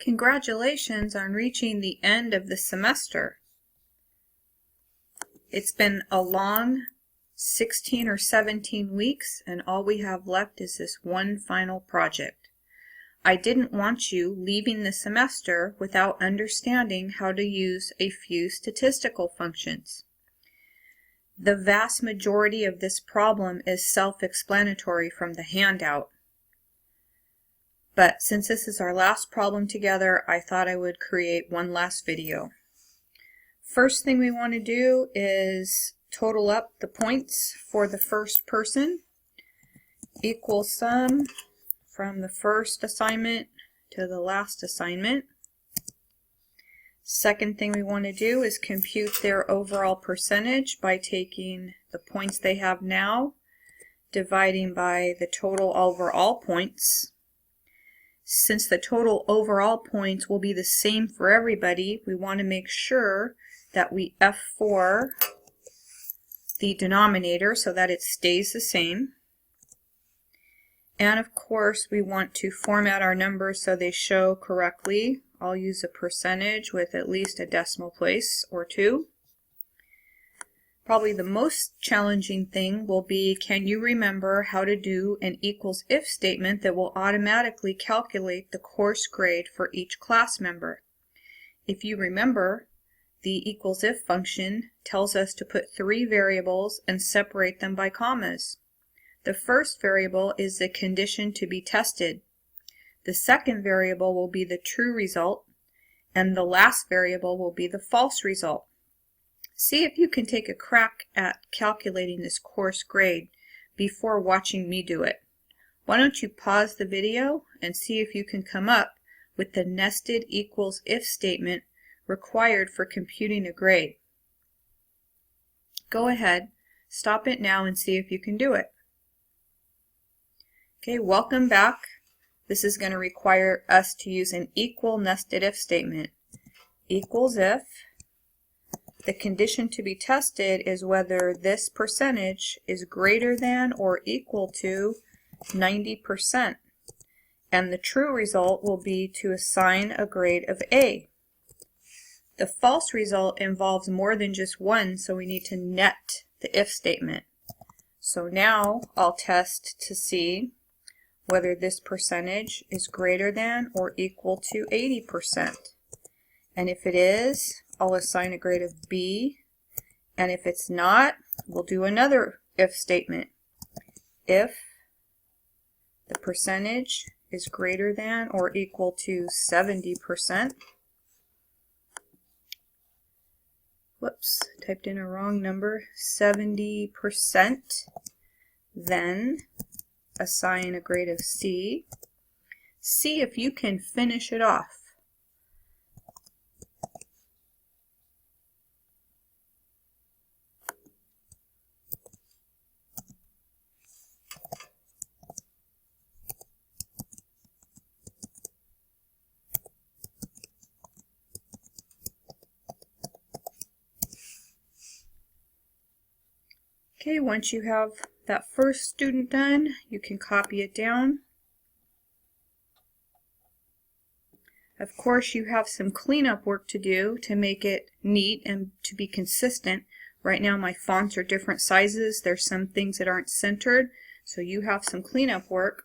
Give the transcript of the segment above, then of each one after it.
Congratulations on reaching the end of the semester. It's been a long 16 or 17 weeks, and all we have left is this one final project. I didn't want you leaving the semester without understanding how to use a few statistical functions. The vast majority of this problem is self-explanatory from the handout. But since this is our last problem together, I thought I would create one last video. First thing we want to do is total up the points for the first person. Equal sum from the first assignment to the last assignment. Second thing we want to do is compute their overall percentage by taking the points they have now, dividing by the total overall points. Since the total overall points will be the same for everybody, we want to make sure that we F4 the denominator so that it stays the same. And of course, we want to format our numbers so they show correctly. I'll use a percentage with at least a decimal place or two. Probably the most challenging thing will be, can you remember how to do an equals if statement that will automatically calculate the course grade for each class member? If you remember, the equals if function tells us to put three variables and separate them by commas. The first variable is the condition to be tested. The second variable will be the true result, and the last variable will be the false result. See if you can take a crack at calculating this course grade before watching me do it. Why don't you pause the video and see if you can come up with the nested equals if statement required for computing a grade. Go ahead, stop it now and see if you can do it. Okay, welcome back. This is going to require us to use an equal nested if statement. Equals if the condition to be tested is whether this percentage is greater than or equal to 90%. And the true result will be to assign a grade of A. The false result involves more than just one, so we need to net the if statement. So now I'll test to see whether this percentage is greater than or equal to 80%. And if it is, I'll assign a grade of B. And if it's not, we'll do another if statement. If the percentage is greater than or equal to 70%. Whoops, typed in a wrong number. 70%. Then assign a grade of C. See if you can finish it off. Okay, once you have that first student done, you can copy it down. Of course, you have some cleanup work to do to make it neat and to be consistent. Right now my fonts are different sizes. There's some things that aren't centered, so you have some cleanup work.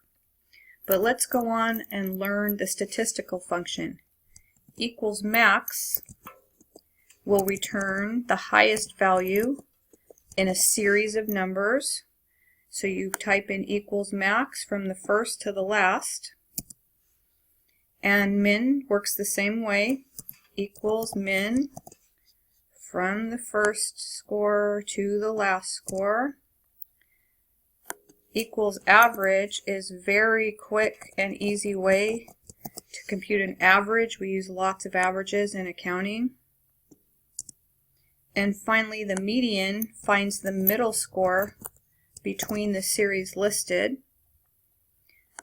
But let's go on and learn the statistical function. Equals max will return the highest value in a series of numbers. So you type in equals max from the first to the last. And min works the same way. Equals min from the first score to the last score. Equals average is very quick and easy way to compute an average. We use lots of averages in accounting. And finally, the median finds the middle score between the series listed.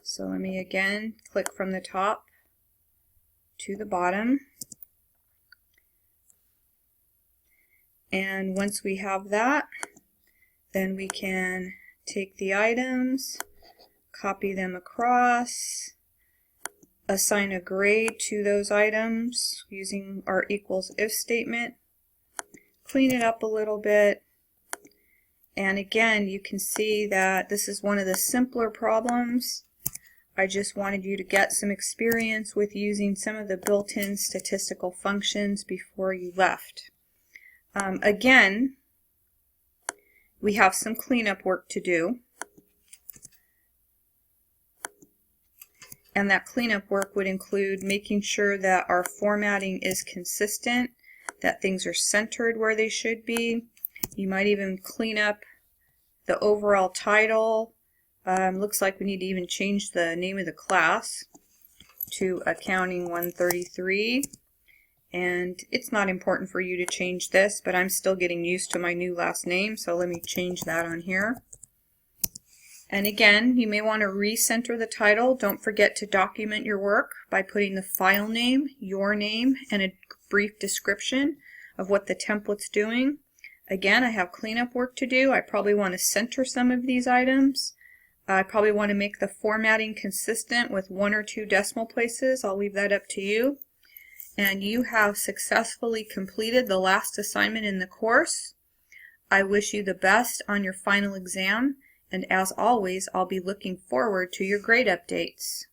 So let me again click from the top to the bottom. And once we have that, then we can take the items, copy them across, assign a grade to those items using our equals if statement. Clean it up a little bit. And again, you can see that this is one of the simpler problems. I just wanted you to get some experience with using some of the built-in statistical functions before you left. Again, we have some cleanup work to do. And that cleanup work would include making sure that our formatting is consistent, that things are centered where they should be. You might even clean up the overall title. Looks like we need to even change the name of the class to Accounting 133. And it's not important for you to change this, but I'm still getting used to my new last name, so let me change that on here. And again, you may want to recenter the title. Don't forget to document your work by putting the file name, your name, and a brief description of what the template's doing. Again, I have cleanup work to do. I probably want to center some of these items. I probably want to make the formatting consistent with 1 or 2 decimal places. I'll leave that up to you. And you have successfully completed the last assignment in the course. I wish you the best on your final exam, and as always, I'll be looking forward to your grade updates.